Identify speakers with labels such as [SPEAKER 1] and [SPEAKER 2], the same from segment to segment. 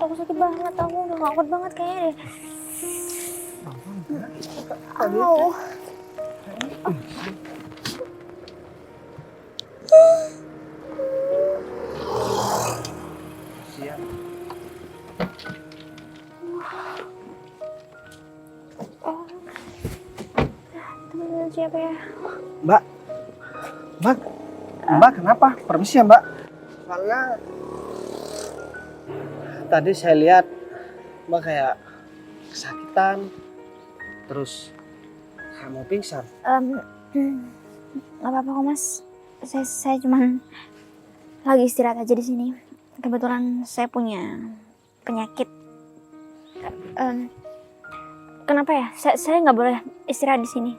[SPEAKER 1] aku sakit banget, aku udah gak kuat banget kayaknya deh. Au.
[SPEAKER 2] Siap.
[SPEAKER 1] Temen siapa ya?
[SPEAKER 2] Mbak, Mbak kenapa? Permisi ya Mbak. Soalnya tadi saya lihat Mbak kayak kesakitan, terus kayak mau pingsan.
[SPEAKER 1] Gak apa-apa kok mas. Saya cuman lagi istirahat aja di sini. Kebetulan saya punya penyakit. Kenapa ya? Saya nggak boleh istirahat di sini.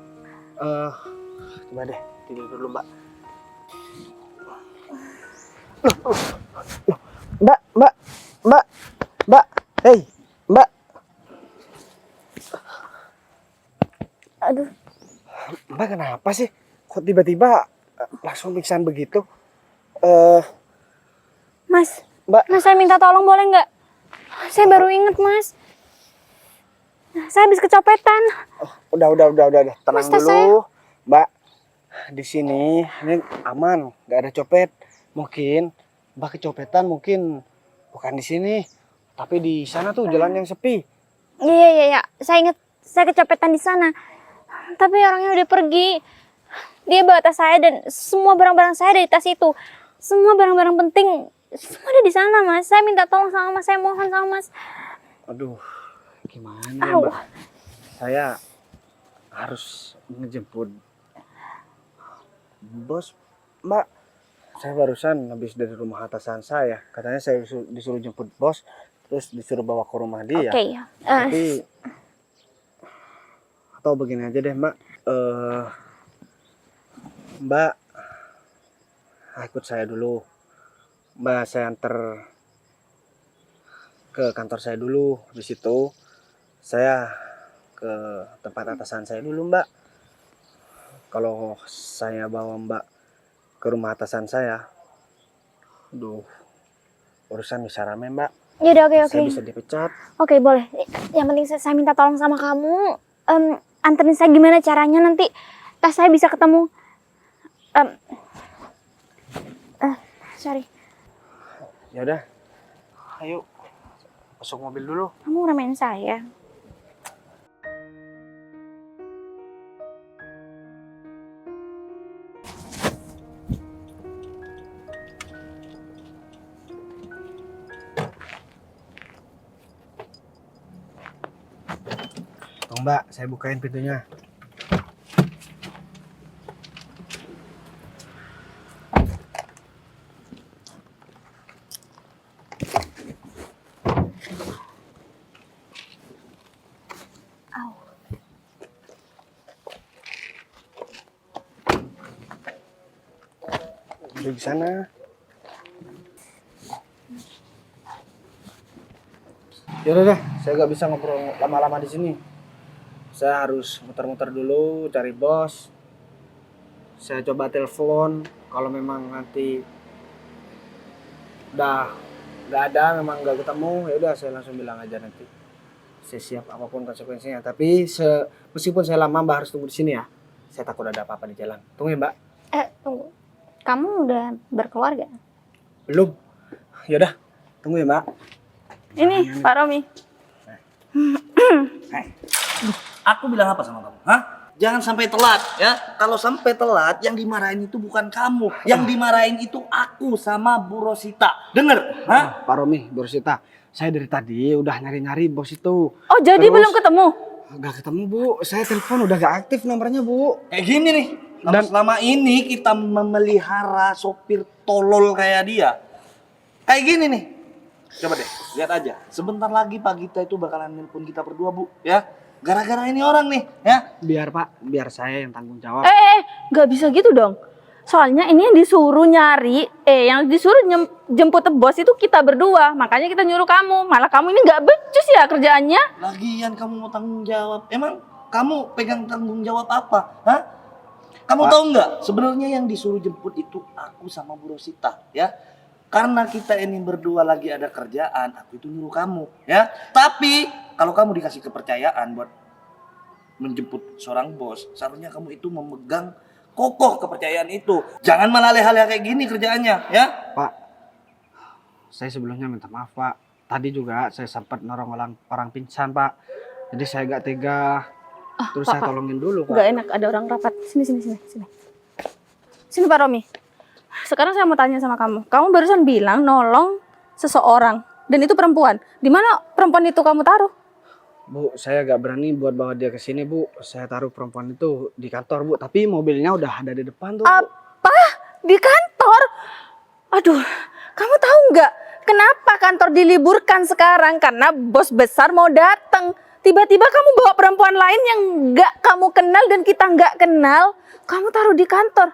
[SPEAKER 2] Coba deh tidur dulu Mbak. Mbak, hey, Mbak.
[SPEAKER 1] Aduh,
[SPEAKER 2] Mbak kenapa sih? Kok tiba-tiba langsung pingsan begitu?
[SPEAKER 1] mas,
[SPEAKER 2] Mbak.
[SPEAKER 1] mas saya minta tolong boleh nggak? Saya baru inget mas. Saya habis kecopetan.
[SPEAKER 2] Udah. Tenang
[SPEAKER 1] Mas, tas
[SPEAKER 2] dulu,
[SPEAKER 1] saya.
[SPEAKER 2] Mbak. Di sini ini aman, nggak ada copet. Mungkin Mbak kecopetan, mungkin bukan di sini, tapi di sana tuh jalan yang sepi.
[SPEAKER 1] Iya. Saya inget saya kecopetan di sana. Tapi orangnya udah pergi. Dia bawa tas saya dan semua barang-barang saya ada di tas itu. Semua barang-barang penting semua ada di sana, mas. Saya minta tolong sama mas. Saya mohon sama mas.
[SPEAKER 2] Aduh, gimana ya,
[SPEAKER 1] Au.
[SPEAKER 2] Mbak? Saya harus ngejemput bos, Mbak. Saya barusan habis dari rumah atasan saya. Katanya saya disuruh jemput bos, terus disuruh bawa ke rumah dia.
[SPEAKER 1] Oke.
[SPEAKER 2] Tapi atau begini aja deh, Mbak. Mbak, ikut saya dulu. Mbak, saya antar ke kantor saya dulu. Di situ saya ke tempat atasan saya dulu, Mbak. Kalau saya bawa Mbak ke rumah atasan saya, aduh, urusan bisa rame, Mbak.
[SPEAKER 1] Yaudah, oke.
[SPEAKER 2] Saya bisa dipecat.
[SPEAKER 1] Oke, boleh. Yang penting saya minta tolong sama kamu. Anterin saya gimana caranya nanti tas saya bisa ketemu. Sorry.
[SPEAKER 2] Ya udah, ayo masuk mobil dulu.
[SPEAKER 1] Kamu remehin saya.
[SPEAKER 2] Tuh, Mbak, saya bukain pintunya.
[SPEAKER 1] Au.
[SPEAKER 2] Duduk di sana. Ya udah, saya nggak bisa ngobrol lama-lama di sini. Saya harus muter-muter dulu cari bos. Saya coba telepon. Kalau memang nanti udah nggak ada, memang nggak ketemu, ya udah saya langsung bilang aja nanti. Saya siap apapun konsekuensinya. Tapi meskipun saya lama, Mbak harus tunggu di sini ya. Saya takut ada apa-apa di jalan. Tunggu ya, Mbak.
[SPEAKER 1] Tunggu. Kamu udah berkeluarga?
[SPEAKER 2] Belum. Ya udah, tunggu ya, Mbak.
[SPEAKER 1] Ini Pak Romi.
[SPEAKER 3] Aku bilang apa sama kamu? Hah? Jangan sampai telat ya. Kalau sampai telat, yang dimarahin itu bukan kamu. Yang dimarahin itu aku sama Bu Rosita. Dengar? Hah?
[SPEAKER 2] Pak Romi, Bu Rosita, saya dari tadi udah nyari-nyari bos itu.
[SPEAKER 1] Oh, jadi
[SPEAKER 2] Terus,
[SPEAKER 1] belum ketemu?
[SPEAKER 2] Gak ketemu, Bu. Saya telepon udah gak aktif nomornya, Bu.
[SPEAKER 3] Kayak gini nih. Kalau
[SPEAKER 2] Dan-
[SPEAKER 3] selama ini kita memelihara sopir tolol kayak dia. Kayak gini nih. Coba deh, lihat aja. Sebentar lagi Pak Gita itu bakalan nelpon kita berdua, Bu. Ya. Gara-gara ini orang nih, ya.
[SPEAKER 2] Biar, Pak, biar saya yang tanggung jawab.
[SPEAKER 4] Gak bisa gitu dong. Soalnya ini yang disuruh nyari, yang disuruh jemput bos itu kita berdua. Makanya kita nyuruh kamu. Malah kamu ini gak becus ya kerjaannya.
[SPEAKER 3] Lagian kamu mau tanggung jawab. Emang kamu pegang tanggung jawab apa? Hah? Kamu tahu nggak? Sebenarnya yang disuruh jemput itu aku sama Bu Rosita, ya. Karena kita ini berdua lagi ada kerjaan, aku itu nyuruh kamu, ya. Tapi kalau kamu dikasih kepercayaan buat menjemput seorang bos, seharusnya kamu itu memegang kokoh kepercayaan itu. Jangan malah hal-hal kayak gini kerjaannya, ya.
[SPEAKER 2] Pak, saya sebelumnya minta maaf Pak. Tadi juga saya sempat nolong orang pingsan Pak. Jadi saya gak tega. Terus
[SPEAKER 4] Pak,
[SPEAKER 2] saya tolongin dulu Pak.
[SPEAKER 4] Gak enak ada orang rapat. Sini. Sini Pak Romi. Sekarang saya mau tanya sama kamu. Kamu barusan bilang nolong seseorang. Dan itu perempuan. Di mana perempuan itu kamu taruh?
[SPEAKER 2] Bu, saya gak berani buat bawa dia ke sini Bu. Saya taruh perempuan itu di kantor Bu. Tapi mobilnya udah ada di depan tuh Bu.
[SPEAKER 4] Apa? Di kantor? Aduh, kamu tahu nggak kenapa kantor diliburkan sekarang? Karena bos besar mau datang. Tiba-tiba kamu bawa perempuan lain yang nggak kamu kenal dan kita nggak kenal. Kamu taruh di kantor.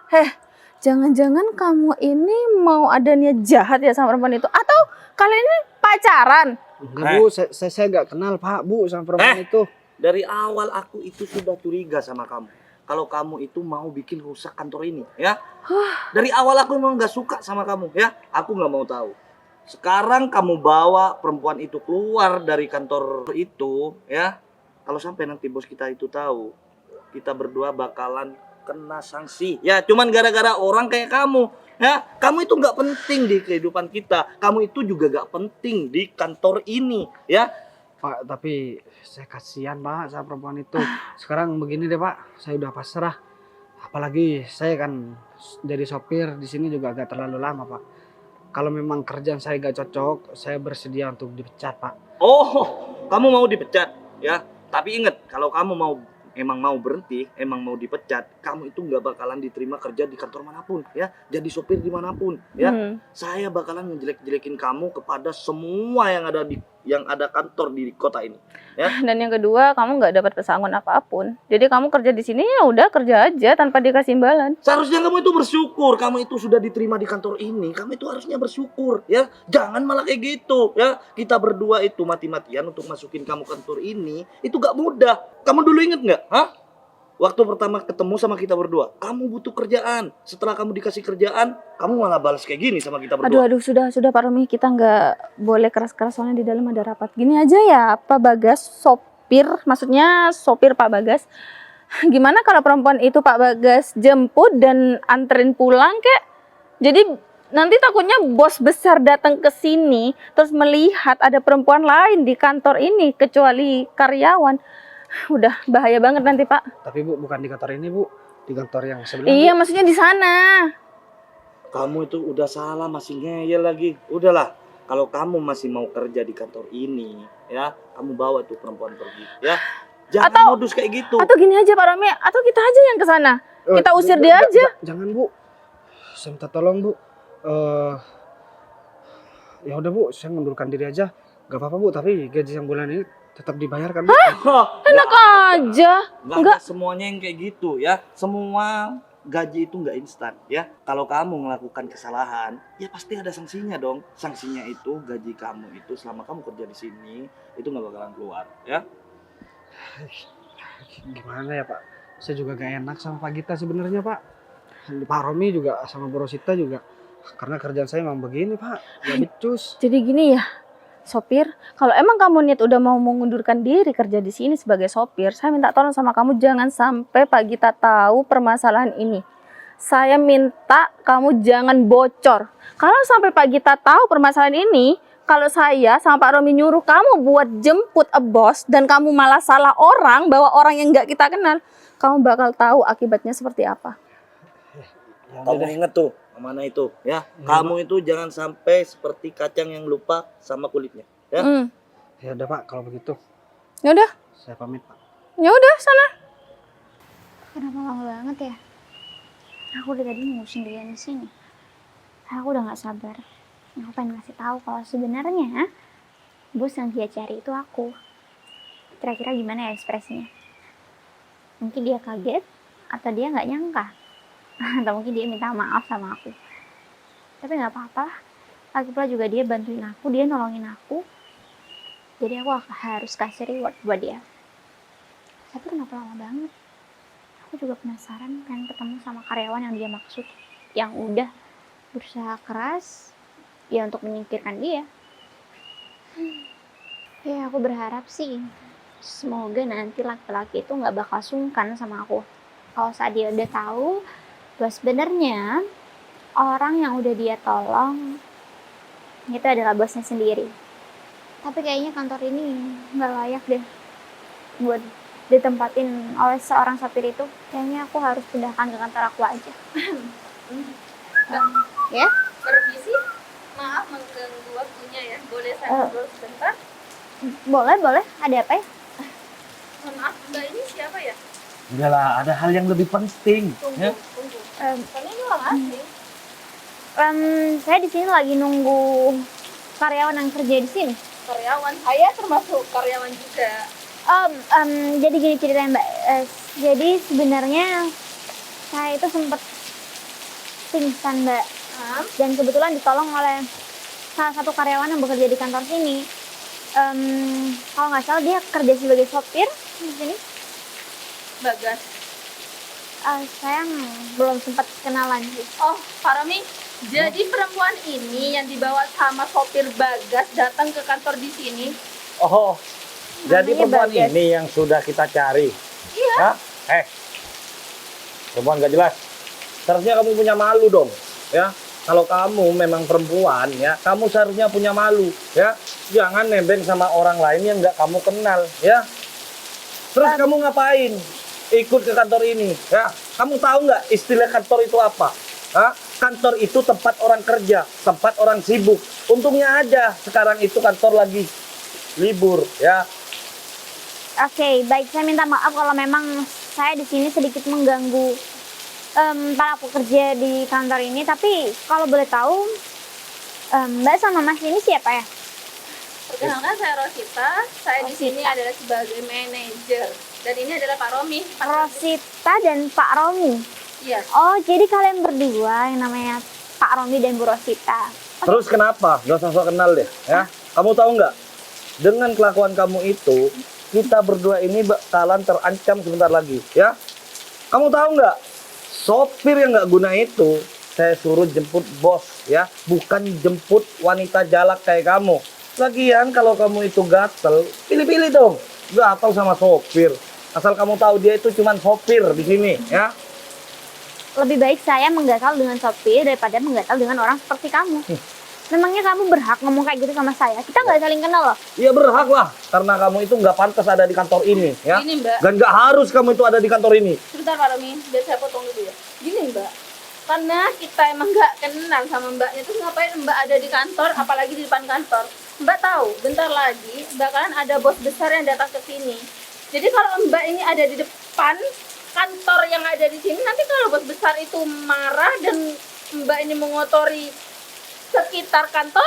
[SPEAKER 4] Jangan-jangan kamu ini mau ada niat jahat ya sama perempuan itu? Atau kalian ini pacaran?
[SPEAKER 2] Enggak Bu, saya gak kenal Pak Bu sama perempuan itu.
[SPEAKER 3] Dari awal aku itu sudah curiga sama kamu. Kalau kamu itu mau bikin rusak kantor ini, ya. Dari awal aku memang gak suka sama kamu, ya. Aku gak mau tahu. Sekarang kamu bawa perempuan itu keluar dari kantor itu, ya. Kalau sampai nanti bos kita itu tahu, kita berdua bakalan kena sanksi. Ya, cuman gara-gara orang kayak kamu, ya. Kamu itu gak penting di kehidupan kita. Kamu itu juga gak penting di kantor ini, ya.
[SPEAKER 2] Pak, tapi saya kasihan Pak sama perempuan itu. Sekarang begini deh Pak, saya udah pasrah. Apalagi saya kan jadi sopir di sini juga agak terlalu lama Pak. Kalau memang kerjaan saya gak cocok, saya bersedia untuk dipecat Pak.
[SPEAKER 3] Oh, kamu mau dipecat, ya. Tapi ingat, kalau kamu emang mau berhenti, emang mau dipecat, kamu itu nggak bakalan diterima kerja di kantor manapun, ya. Jadi sopir dimanapun, ya. Saya bakalan ngejelek-jelekin kamu kepada semua yang ada kantor di kota ini, ya.
[SPEAKER 4] Dan yang kedua, kamu nggak dapat pesangon apapun. Jadi kamu kerja di sini ya udah kerja aja tanpa dikasih imbalan.
[SPEAKER 3] Seharusnya kamu itu bersyukur, kamu itu sudah diterima di kantor ini, kamu itu harusnya bersyukur, ya. Jangan malah kayak gitu, ya. Kita berdua itu mati-matian untuk masukin kamu kantor ini, itu gak mudah. Kamu dulu inget nggak, hah? Waktu pertama ketemu sama kita berdua, kamu butuh kerjaan. Setelah kamu dikasih kerjaan, kamu malah balas kayak gini sama kita berdua.
[SPEAKER 4] Aduh, sudah Pak Romi, kita nggak boleh keras-keras soalnya di dalam ada rapat. Gini aja ya, Pak Bagas, maksudnya sopir Pak Bagas. Gimana kalau perempuan itu Pak Bagas jemput dan anterin pulang kek? Jadi nanti takutnya bos besar datang ke sini, terus melihat ada perempuan lain di kantor ini, kecuali karyawan. Udah bahaya banget nanti Pak.
[SPEAKER 2] Tapi Bu, bukan di kantor ini Bu, di kantor yang sebelumnya.
[SPEAKER 4] Iya, maksudnya di sana.
[SPEAKER 3] Kamu itu udah salah, masih ngeyel lagi. Udahlah, kalau kamu masih mau kerja di kantor ini, ya, kamu bawa tuh perempuan pergi, ya. Jangan modus kayak gitu.
[SPEAKER 4] Atau gini aja Pak Romi, atau kita aja yang ke sana. Kita usir dia aja.
[SPEAKER 2] Jangan Bu, saya minta tolong Bu. Ya udah Bu, saya mundurkan diri aja. Gak apa-apa Bu, tapi gaji yang bulan ini tetap dibayarkan Bu.
[SPEAKER 4] Enak aja.
[SPEAKER 3] Enggak semuanya yang kayak gitu, ya. Semua gaji itu nggak instan, ya. Kalau kamu melakukan kesalahan, ya pasti ada sanksinya dong. Sanksinya itu gaji kamu itu selama kamu kerja di sini itu nggak bakalan keluar, ya.
[SPEAKER 2] Gimana ya Pak? Saya juga gak enak sama Pak Gita sebenarnya Pak. Pak Romi juga sama Bu Rosita juga. Karena kerjaan saya memang begini Pak, gak becus.
[SPEAKER 4] Jadi gini ya, sopir, kalau emang kamu niat udah mau mengundurkan diri kerja di sini sebagai sopir, saya minta tolong sama kamu jangan sampai Pak Gita tahu permasalahan ini. Saya minta kamu jangan bocor. Kalau sampai Pak Gita tahu permasalahan ini, kalau saya sama Pak Romi nyuruh kamu buat jemput bos dan kamu malah salah orang, bawa orang yang nggak kita kenal, kamu bakal tahu akibatnya seperti apa.
[SPEAKER 3] Kamu inget tuh mana itu, ya. Kamu itu jangan sampai seperti kacang yang lupa sama kulitnya, ya.
[SPEAKER 2] Ya udah Pak, kalau begitu.
[SPEAKER 4] Ya udah.
[SPEAKER 2] Saya pamit Pak.
[SPEAKER 4] Ya udah sana.
[SPEAKER 1] Kenapa lama banget ya? Aku dari tadi nunggu sendirian di sini. Aku udah nggak sabar. Aku pengen ngasih tahu kalau sebenarnya bos yang dia cari itu aku. Kira-kira gimana ya ekspresinya? Mungkin dia kaget atau dia nggak nyangka. Atau mungkin dia minta maaf sama aku. Tapi nggak apa-apa. Lagi pula juga dia bantuin aku, dia nolongin aku. Jadi aku harus kasih reward buat dia. Tapi kenapa lama banget? Aku juga penasaran pengen ketemu sama karyawan yang dia maksud. Yang udah berusaha keras ya untuk menyingkirkan dia. Ya aku berharap sih semoga nanti laki-laki itu nggak bakal sungkan sama aku. Kalau saat dia udah tahu bahwa sebenarnya orang yang udah dia tolong itu adalah bosnya sendiri. Tapi kayaknya kantor ini nggak layak deh buat ditempatin oleh seorang sopir itu. Kayaknya aku harus pindahkan ke kantor aku aja. Ya?
[SPEAKER 4] Permisi, maaf mengganggu waktunya ya. Boleh saya ngobrol sebentar?
[SPEAKER 1] Boleh. Ada apa ya?
[SPEAKER 4] Mohon maaf, Mbak ini siapa ya?
[SPEAKER 3] Enggak lah, ada hal yang lebih penting. Ya?
[SPEAKER 4] Tunggu.
[SPEAKER 1] Em,
[SPEAKER 4] Karena ini orang asing.
[SPEAKER 1] Saya di sini lagi nunggu karyawan yang kerja di sini.
[SPEAKER 4] Karyawan, saya termasuk karyawan juga.
[SPEAKER 1] Jadi gini ceritanya Mbak. Jadi sebenarnya saya itu sempat pingsan Mbak. Dan kebetulan ditolong oleh salah satu karyawan yang bekerja di kantor sini. Kalau nggak salah dia kerja sebagai sopir di sini.
[SPEAKER 4] Bagas.
[SPEAKER 1] Saya belum sempat kenalan sih.
[SPEAKER 4] Oh, Pak Romi, jadi perempuan ini yang dibawa sama sopir Bagas datang ke kantor di sini.
[SPEAKER 5] Oh, jadi
[SPEAKER 1] Namanya
[SPEAKER 5] perempuan
[SPEAKER 1] Bagas.
[SPEAKER 5] ini yang sudah kita cari.
[SPEAKER 4] Iya.
[SPEAKER 5] Hah? Perempuan gak jelas. Seharusnya kamu punya malu dong, ya. Kalau kamu memang perempuan, ya, kamu seharusnya punya malu, ya. Jangan nebeng sama orang lain yang nggak kamu kenal, ya. Terus kamu ngapain? Ikut ke kantor ini, ya. Kamu tahu nggak istilah kantor itu apa? Hah? Kantor itu tempat orang kerja, tempat orang sibuk. Untungnya aja sekarang itu kantor lagi libur, ya.
[SPEAKER 1] Oke, baik. Saya minta maaf kalau memang saya di sini sedikit mengganggu para pekerja di kantor ini. Tapi kalau boleh tahu, Mbak sama Mas ini siapa ya?
[SPEAKER 4] Perkenalkan, saya Rosita. Saya di sini adalah sebagai manajer. Dan ini adalah Pak Romi.
[SPEAKER 1] Rosita dan Pak Romi.
[SPEAKER 4] Iya.
[SPEAKER 1] Oh, jadi kalian berdua yang namanya Pak Romi dan Bu Rosita.
[SPEAKER 5] Terus kenapa? Gak usah sok kenal deh, ya. Kamu tahu nggak? Dengan kelakuan kamu itu, kita berdua ini bakalan terancam sebentar lagi, ya. Kamu tahu nggak? Sopir yang nggak guna itu, saya suruh jemput bos, ya. Bukan jemput wanita jalak kayak kamu. Lagian kalau kamu itu gatel, pilih-pilih dong. Gatel sama sopir. Asal kamu tahu dia itu cuma sopir di sini, ya.
[SPEAKER 1] Lebih baik saya menggatal dengan sopir daripada menggatal dengan orang seperti kamu. Memangnya kamu berhak ngomong kayak gitu sama saya? Kita nggak saling kenal loh.
[SPEAKER 5] Iya berhak lah, karena kamu itu nggak pantas ada di kantor ini, ya.
[SPEAKER 4] Gini, Mbak.
[SPEAKER 5] Dan nggak harus kamu itu ada di kantor ini.
[SPEAKER 4] Sebentar Pak Romi, biar saya potong dulu ya. Gini Mbak, karena kita emang nggak kenal sama Mbaknya, terus ngapain Mbak ada di kantor, apalagi di depan kantor. Mbak tahu, bentar lagi bakalan ada bos besar yang datang ke sini. Jadi kalau Mbak ini ada di depan kantor yang ada di sini, nanti kalau bos besar itu marah dan Mbak ini mengotori sekitar kantor,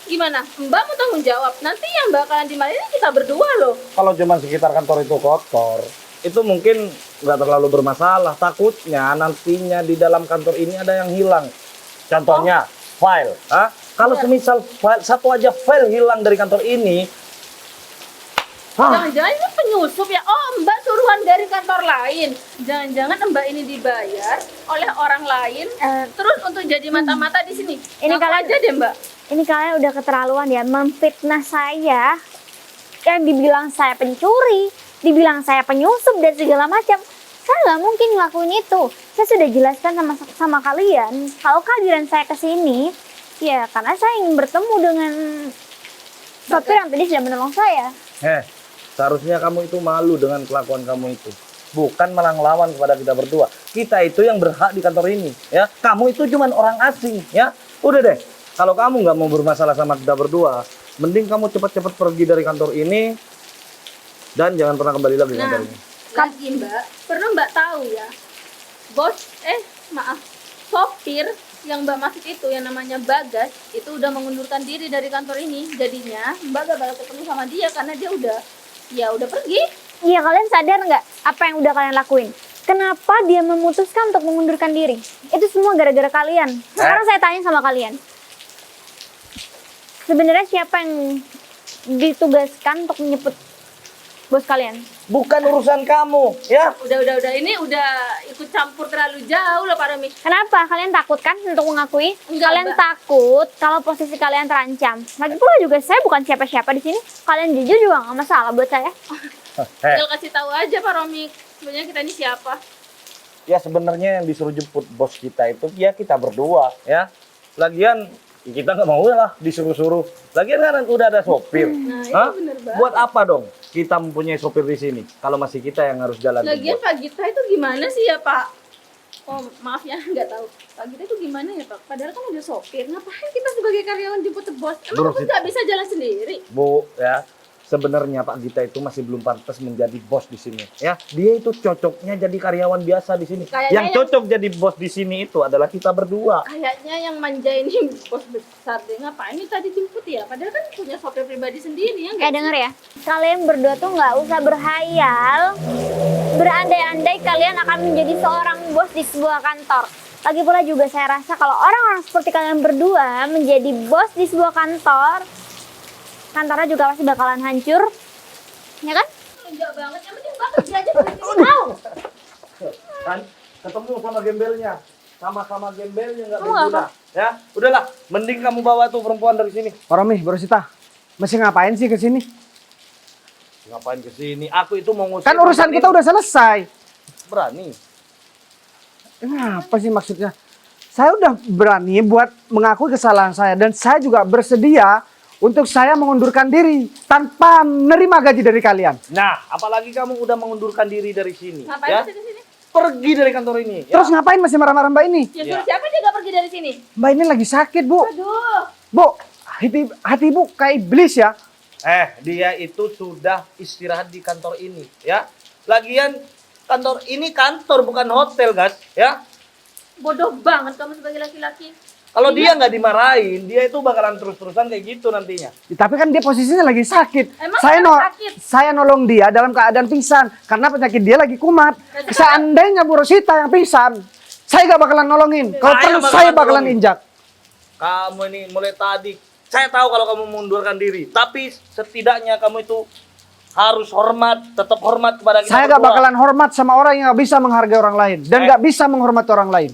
[SPEAKER 4] gimana? Mbak mau tanggung jawab. Nanti yang bakalan dimarahin kita berdua loh.
[SPEAKER 5] Kalau cuma sekitar kantor itu kotor, itu mungkin nggak terlalu bermasalah. Takutnya nantinya di dalam kantor ini ada yang hilang. Contohnya file. Hah? Kalau semisal file, satu aja file hilang dari kantor ini,
[SPEAKER 4] Jangan-jangan ini penyusup ya? Oh, Mbak suruhan dari kantor lain. Jangan-jangan Mbak ini dibayar oleh orang lain, terus untuk jadi mata-mata di sini.
[SPEAKER 1] Ini
[SPEAKER 4] Ngaku
[SPEAKER 1] kalian-
[SPEAKER 4] aja deh Mbak.
[SPEAKER 1] Ini kalian udah keterlaluan ya, memfitnah saya. Yang dibilang saya pencuri, dibilang saya penyusup dan segala macam. Saya nggak mungkin ngelakuin itu. Saya sudah jelaskan sama kalian, kalau kehadiran saya ke sini, ya karena saya ingin bertemu dengan sopir yang tadi sudah menolong saya.
[SPEAKER 5] seharusnya kamu itu malu dengan kelakuan kamu itu. Bukan malah ngelawan kepada kita berdua. Kita itu yang berhak di kantor ini, ya. Kamu itu cuma orang asing, ya. Udah deh. Kalau kamu nggak mau bermasalah sama kita berdua, mending kamu cepat-cepat pergi dari kantor ini dan jangan pernah kembali lagi ke kantor ini.
[SPEAKER 4] Lagi Mbak, perlu Mbak tahu ya, sopir yang Mbak maksud itu yang namanya Bagas itu udah mengundurkan diri dari kantor ini. Jadinya Mbak gak bakal ketemu sama dia karena dia udah pergi.
[SPEAKER 1] Iya, kalian sadar nggak apa yang udah kalian lakuin? Kenapa dia memutuskan untuk mengundurkan diri? Itu semua gara-gara kalian. Sekarang saya tanya sama kalian. Sebenarnya siapa yang ditugaskan untuk menyebut bos kalian.
[SPEAKER 5] Bukan urusan kamu, ya.
[SPEAKER 4] Udah. Ini udah ikut campur terlalu jauh loh Pak Romi.
[SPEAKER 1] Kenapa? Kalian takut kan untuk mengakui?
[SPEAKER 4] Enggak,
[SPEAKER 1] Kalian
[SPEAKER 4] Mbak.
[SPEAKER 1] takut kalau posisi kalian terancam. Lagi pula juga saya bukan siapa-siapa di sini. Kalian jujur juga nggak masalah buat saya.
[SPEAKER 4] Tinggal kasih tahu aja Pak Romi. Sebenarnya kita ini siapa?
[SPEAKER 5] Ya sebenarnya yang disuruh jemput bos kita itu ya kita berdua, ya. Lagian kita nggak mau lah disuruh-suruh. Lagian kan udah ada sopir.
[SPEAKER 4] Nah,
[SPEAKER 5] Hah?
[SPEAKER 4] itu bener banget.
[SPEAKER 5] Buat apa dong kita mempunyai sopir di sini? Kalau masih kita yang harus jalan.
[SPEAKER 4] Lagian
[SPEAKER 5] berdua.
[SPEAKER 4] Pak Gita itu gimana sih ya Pak? Oh maaf ya, nggak tahu. Pak Gita itu gimana ya Pak? Padahal kan udah sopir. Ngapain kita sebagai karyawan jemput bos? Emang
[SPEAKER 5] Bro,
[SPEAKER 4] bos nggak bisa jalan sendiri?
[SPEAKER 5] Bu, ya. Sebenarnya Pak Gita itu masih belum pantas menjadi bos di sini, ya. Dia itu cocoknya jadi karyawan biasa di sini.
[SPEAKER 4] Kayaknya
[SPEAKER 5] Yang
[SPEAKER 4] yang-
[SPEAKER 5] cocok jadi bos di sini itu adalah kita berdua.
[SPEAKER 4] Kayaknya yang manja ini bos besar deh. Ngapain ini tadi jemput ya? Padahal kan punya sopir pribadi sendiri ya nggak?
[SPEAKER 1] Denger ya, kalian berdua tuh nggak usah berhayal, berandai-andai kalian akan menjadi seorang bos di sebuah kantor. Lagi pula juga saya rasa kalau orang-orang seperti kalian berdua menjadi bos di sebuah kantor, kantornya juga pasti bakalan hancur, ya kan?
[SPEAKER 4] Enggak banget. Yang penting Mbak kerja aja berhenti.
[SPEAKER 5] Kan ketemu sama gembelnya. Sama-sama gembelnya nggak
[SPEAKER 1] Kamu nggak
[SPEAKER 5] berguna. Ya, udahlah, mending kamu bawa tuh perempuan dari sini.
[SPEAKER 2] Pak Romi, Bro Sita, masih ngapain sih ke sini?
[SPEAKER 5] Ngapain ke sini? Aku itu mau ngusir.
[SPEAKER 2] Kan urusan kita udah selesai.
[SPEAKER 5] berani.
[SPEAKER 2] Apa sih maksudnya? Saya udah berani buat mengakui kesalahan saya dan saya juga bersedia untuk saya mengundurkan diri tanpa menerima gaji dari kalian.
[SPEAKER 5] Nah, apalagi kamu udah mengundurkan diri dari sini,
[SPEAKER 4] Ngapain
[SPEAKER 5] ya?
[SPEAKER 4] masih di sini?
[SPEAKER 5] Pergi dari kantor ini. Ya?
[SPEAKER 2] Terus ngapain masih marah-marah Mbak ini?
[SPEAKER 4] Ya
[SPEAKER 5] Ya.
[SPEAKER 4] suruh siapa dia nggak pergi dari sini?
[SPEAKER 2] Mbak ini lagi sakit, Bu.
[SPEAKER 4] Aduh.
[SPEAKER 2] Bu, hati Ibu kayak iblis ya.
[SPEAKER 5] Dia itu sudah istirahat di kantor ini, ya. Lagian kantor ini kantor bukan hotel, guys, ya.
[SPEAKER 4] Bodoh banget kamu sebagai laki-laki.
[SPEAKER 5] Kalau dia nggak dimarahin, dia itu bakalan terus-terusan kayak gitu nantinya.
[SPEAKER 2] Tapi kan dia posisinya lagi sakit.
[SPEAKER 4] Emang
[SPEAKER 2] Saya
[SPEAKER 4] kenapa sakit?
[SPEAKER 2] saya nolong dia dalam keadaan pingsan karena penyakit dia lagi kumat. Seandainya Bu Rosita yang pingsan, saya gak bakalan nolongin. Kalau
[SPEAKER 5] Saya
[SPEAKER 2] perlu
[SPEAKER 5] bakalan
[SPEAKER 2] saya bakalan
[SPEAKER 5] nolongin.
[SPEAKER 2] injak.
[SPEAKER 5] Kamu ini mulai tadi, saya tahu kalau kamu mengundurkan diri, tapi setidaknya kamu itu harus hormat, tetap hormat kepada kita
[SPEAKER 2] Saya gak
[SPEAKER 5] berdua.
[SPEAKER 2] bakalan hormat sama orang yang gak bisa menghargai orang lain dan gak bisa menghormati orang lain.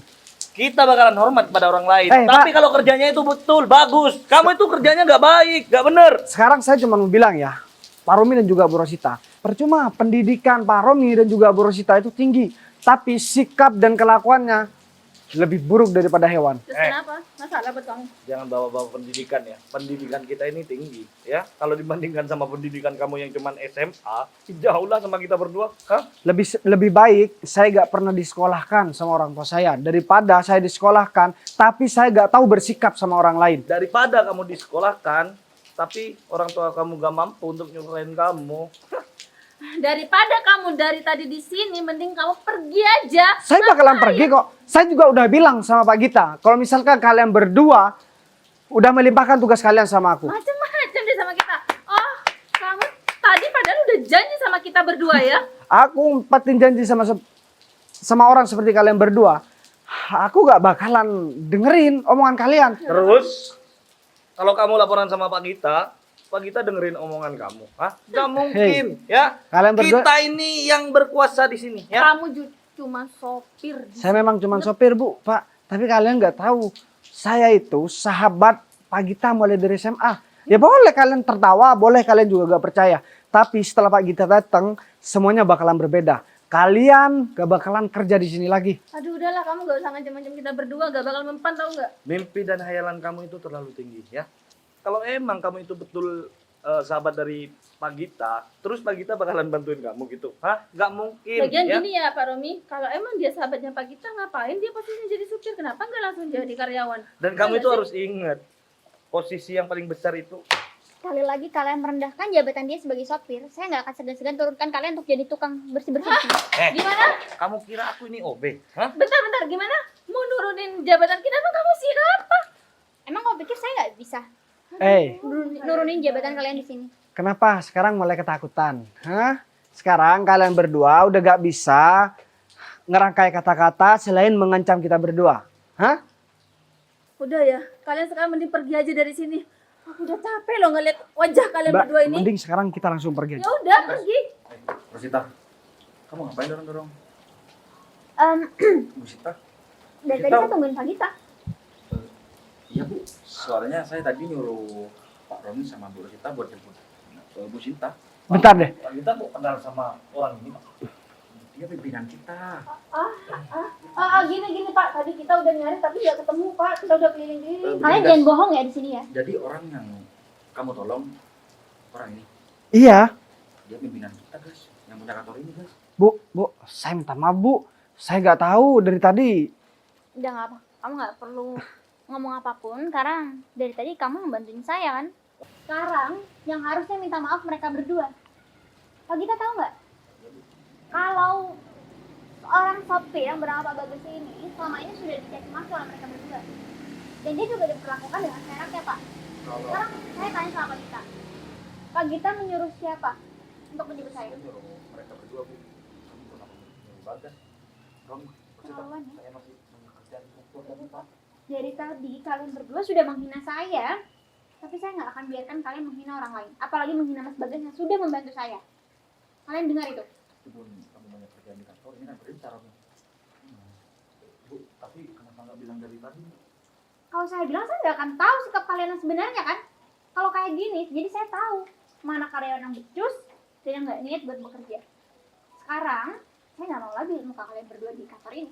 [SPEAKER 5] Kita bakalan hormat pada orang lain.
[SPEAKER 2] Pak.
[SPEAKER 5] Tapi kalau kerjanya itu betul, bagus. Kamu itu kerjanya nggak baik, nggak bener.
[SPEAKER 2] Sekarang saya cuma mau bilang ya, Pak Romi dan juga Bu Rosita, percuma pendidikan Pak Romi dan juga Bu Rosita itu tinggi, tapi sikap dan kelakuannya lebih buruk daripada hewan.
[SPEAKER 4] Terus kenapa? Masalah buat kamu?
[SPEAKER 5] Jangan bawa-bawa pendidikan ya. Pendidikan kita ini tinggi, ya. Kalau dibandingkan sama pendidikan kamu yang cuman SMA, jauh lah sama kita berdua. Hah?
[SPEAKER 2] Lebih baik saya gak pernah disekolahkan sama orang tua saya daripada saya disekolahkan tapi saya gak tahu bersikap sama orang lain.
[SPEAKER 5] Daripada kamu disekolahkan, tapi orang tua kamu gak mampu untuk nyusahin kamu.
[SPEAKER 4] Daripada kamu dari tadi di sini, mending kamu pergi aja.
[SPEAKER 2] Saya bakalan pergi kok. Saya juga udah bilang sama Pak Gita, kalau misalkan kalian berdua udah melimpahkan tugas kalian sama aku.
[SPEAKER 4] Macam-macam deh sama kita. Oh, kamu tadi padahal udah janji sama kita berdua ya.
[SPEAKER 2] Aku umpetin janji sama orang seperti kalian berdua. Aku gak bakalan dengerin omongan kalian.
[SPEAKER 5] Terus, kalau kamu laporan sama Pak Gita dengerin omongan kamu. Hah? Gak mungkin, ya.
[SPEAKER 2] Kalian berdua,
[SPEAKER 5] Kita ini yang berkuasa di sini, ya.
[SPEAKER 4] Kamu cuma sopir.
[SPEAKER 2] saya memang cuma sopir Bu, Pak. Tapi kalian gak tahu, saya itu sahabat Pak Gita mulai dari SMA. Ya boleh kalian tertawa, boleh kalian juga gak percaya. Tapi setelah Pak Gita datang, semuanya bakalan berbeda. Kalian gak bakalan kerja di sini lagi.
[SPEAKER 4] Aduh udahlah, kamu gak usah ngancam-ngancam kita berdua, gak bakal mempan tau gak?
[SPEAKER 5] Mimpi dan hayalan kamu itu terlalu tinggi, ya. Kalau emang kamu itu betul sahabat dari Pak Gita, terus Pak Gita bakalan bantuin kamu gitu. Hah? Gak mungkin,
[SPEAKER 4] Lagian
[SPEAKER 5] ya.
[SPEAKER 4] gini ya Pak Romi, kalau emang dia sahabatnya Pak Gita, ngapain dia posisinya jadi supir? Kenapa nggak langsung jadi karyawan?
[SPEAKER 5] Dan kamu
[SPEAKER 4] Iya
[SPEAKER 5] itu
[SPEAKER 4] nggak
[SPEAKER 5] harus ingat, posisi yang paling besar itu.
[SPEAKER 1] Sekali lagi kalian merendahkan jabatan dia sebagai sopir, saya nggak akan segan-segan turunkan kalian untuk jadi tukang bersih-bersih.
[SPEAKER 4] Gimana?
[SPEAKER 5] Kamu kira aku ini OB? Hah?
[SPEAKER 4] Bentar, gimana? Mau nurunin jabatan kita? Emang kamu siapa?
[SPEAKER 1] Emang kau pikir saya nggak bisa nurunin jabatan kalian di sini?
[SPEAKER 2] Kenapa sekarang mulai ketakutan? Hah? Sekarang kalian berdua udah gak bisa ngerangkai kata-kata selain mengancam kita berdua. Hah?
[SPEAKER 4] Udah ya, kalian sekarang mending pergi aja dari sini. Aku udah capek loh ngeliat wajah kalian
[SPEAKER 2] Mbak,
[SPEAKER 4] berdua ini.
[SPEAKER 2] mending sekarang kita langsung pergi aja.
[SPEAKER 4] Ya udah, pergi.
[SPEAKER 5] Sita, kamu ngapain dorong-dorong? Bu Sita?
[SPEAKER 1] Dari tadi
[SPEAKER 5] Kita-
[SPEAKER 1] saya tungguin Pak Gita.
[SPEAKER 5] Iya Bu, soalnya saya tadi nyuruh Pak Roni sama Bu Sita buat jemput Bu Sita.
[SPEAKER 2] Bentar deh.
[SPEAKER 5] Pak Gita kok kenal sama orang ini Pak? Dia pimpinan kita.
[SPEAKER 4] Gini Pak, tadi kita udah nyari tapi nggak ketemu Pak, kita udah keliling-keliling.
[SPEAKER 1] Kalian jangan bohong ya di sini ya.
[SPEAKER 5] Jadi orang yang kamu tolong, orang ini,
[SPEAKER 2] Iya.
[SPEAKER 5] dia pimpinan kita guys, yang punya kantor ini guys.
[SPEAKER 2] Bu, saya minta maaf Bu. Saya nggak tahu dari tadi.
[SPEAKER 1] Udah nggak apa, kamu nggak perlu ngomong apapun karena dari tadi kamu ngebantuin saya kan. Sekarang yang harusnya minta maaf mereka berdua. Pak Gita tahu nggak? Kalau orang sopir yang bernama Pak Bagus ini selama ini sudah dicaci maki oleh mereka berdua. Dan dia juga diperlakukan dengan seenaknya Pak. Sekarang saya tanya sama Pak Gita. Pak Gita menyuruh siapa untuk menjemput saya?
[SPEAKER 5] Saya nyuruh mereka berdua Bu. Kamu kenapa nyuruh Bagas? Roni,
[SPEAKER 1] Keterlaluan ya.
[SPEAKER 5] saya masih mengerjakan struktur tadi Pak.
[SPEAKER 1] Dari tadi kalian berdua sudah menghina saya, tapi saya nggak akan biarkan kalian menghina orang lain. Apalagi menghina Mas Bagas yang sudah membantu saya. Kalian dengar itu?
[SPEAKER 5] Meskipun kamu banyak kerjaan di kantor, ini kan perintah Roni. Bu, tapi kenapa nggak bilang dari tadi?
[SPEAKER 1] Kalau saya bilang saya nggak akan tahu sikap kalian yang sebenarnya kan. Kalau kayak gini, jadi saya tahu mana karyawan yang becus dan yang nggak niat buat bekerja. Sekarang saya nggak mau lagi muka kalian berdua di kantor ini.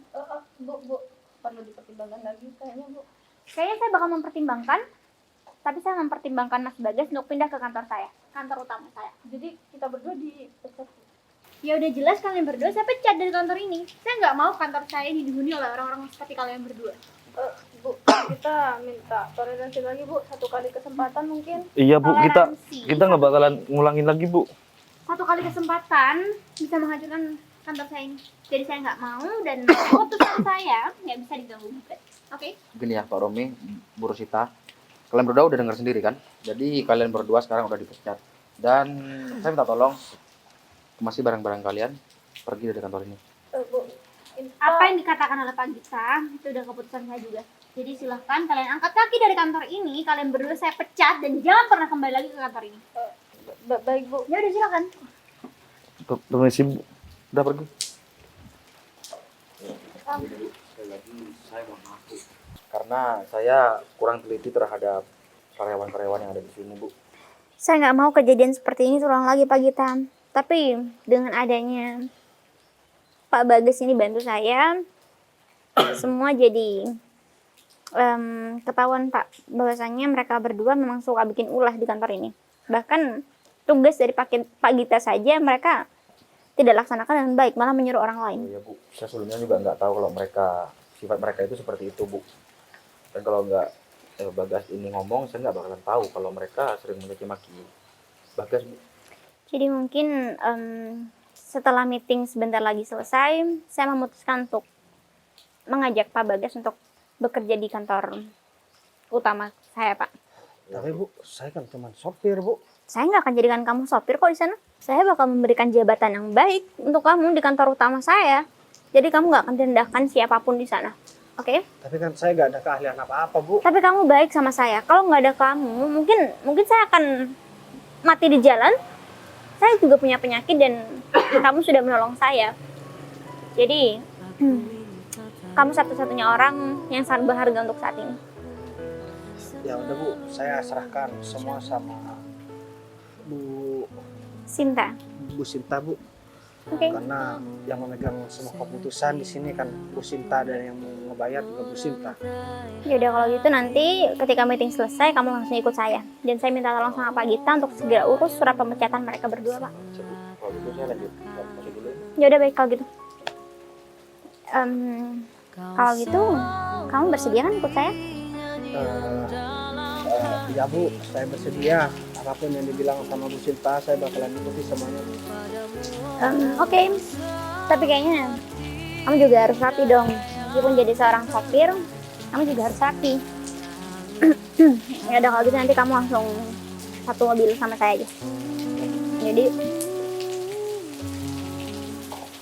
[SPEAKER 4] Bu, perlu dipertimbangkan lagi kayaknya Bu.
[SPEAKER 1] Kayaknya saya bakal mempertimbangkan, tapi saya mempertimbangkan Mas Bagas untuk pindah ke kantor saya, kantor utama saya.
[SPEAKER 4] Jadi kita berdua dipecat.
[SPEAKER 1] Ya udah jelas kalian berdua saya pecat dari kantor ini. Saya nggak mau kantor saya ini dihuni oleh orang-orang seperti kalian berdua.
[SPEAKER 4] Bu, kita minta toleransi lagi Bu, satu kali kesempatan mungkin.
[SPEAKER 5] Iya Bu,
[SPEAKER 1] Toleransi.
[SPEAKER 5] kita nggak bakalan ngulangin lagi Bu.
[SPEAKER 1] Satu kali kesempatan bisa menghancurkan kantor saya ini. Jadi saya nggak mau dan keputusan saya nggak bisa diganggu gugat. Oke?
[SPEAKER 6] Begini ya Pak Romi, Bu Rosita, kalian berdua udah dengar sendiri kan? Jadi kalian berdua sekarang udah dipecat. Dan saya minta tolong kemasi barang-barang kalian, pergi dari kantor ini.
[SPEAKER 4] Bu,
[SPEAKER 1] Apa yang dikatakan oleh Pak Gita itu udah keputusan saya juga. Jadi silahkan kalian angkat kaki dari kantor ini. Kalian berdua saya pecat dan jangan pernah kembali lagi ke kantor ini.
[SPEAKER 4] baik Bu.
[SPEAKER 1] Ya udah silakan.
[SPEAKER 5] Permisi Bu, udah pergi.
[SPEAKER 6] Sekali lagi saya mohon maaf Bu, karena saya kurang teliti terhadap karyawan-karyawan yang ada di sini Bu.
[SPEAKER 1] Saya nggak mau kejadian seperti ini terulang lagi Pak Gita. Tapi dengan adanya Pak Bagas ini bantu saya, semua jadi ketahuan Pak bahwasannya mereka berdua memang suka bikin ulah di kantor ini. Bahkan tugas dari Pak Gita saja mereka tidak laksanakan dengan baik, malah menyuruh orang lain.
[SPEAKER 6] Oh iya Bu, saya sebelumnya juga nggak tahu kalau sifat mereka itu seperti itu Bu. Dan kalau nggak Bagas ini ngomong, saya nggak bakalan tahu kalau mereka sering mencaci maki Bagas Bu.
[SPEAKER 1] Jadi mungkin setelah meeting sebentar lagi selesai, saya memutuskan untuk mengajak Pak Bagas untuk bekerja di kantor utama saya, Pak.
[SPEAKER 2] Tapi Bu, saya kan cuma sopir Bu.
[SPEAKER 1] Saya nggak akan jadikan kamu sopir kok di sana. Saya bakal memberikan jabatan yang baik untuk kamu di kantor utama saya. Jadi kamu nggak akan direndahkan siapapun di sana. Oke?
[SPEAKER 2] Tapi kan saya nggak ada keahlian apa-apa Bu.
[SPEAKER 1] Tapi kamu baik sama saya. Kalau nggak ada kamu, mungkin saya akan mati di jalan. Saya juga punya penyakit dan kamu sudah menolong saya. Jadi, kamu satu-satunya orang yang sangat berharga untuk saat ini.
[SPEAKER 2] Ya udah Bu, saya serahkan semua sama Bu
[SPEAKER 1] Sinta.
[SPEAKER 2] Sinta Bu.
[SPEAKER 1] Oke.
[SPEAKER 2] Karena yang memegang semua keputusan di sini kan Bu Sinta dan yang mau ngebayar juga Bu Sinta.
[SPEAKER 1] Ya udah kalau gitu nanti ketika meeting selesai kamu langsung ikut saya. Dan saya minta tolong sama Pak Gita untuk segera urus surat pemecatan mereka berdua, Pak.
[SPEAKER 6] Kalau gitu saya lanjut masuk dulu.
[SPEAKER 1] Ya udah baik kalau gitu. Kalau gitu kamu bersedia kan ikut saya?
[SPEAKER 2] Ya Bu, saya bersedia. Apapun yang dibilang sama Bu Sinta, saya bakalan ikuti semuanya.
[SPEAKER 1] Oke. Tapi kayaknya kamu juga harus rapi dong. Meskipun jadi seorang sopir, kamu juga harus rapi. Ya udah kalau gitu nanti kamu langsung satu mobil sama saya aja. Jadi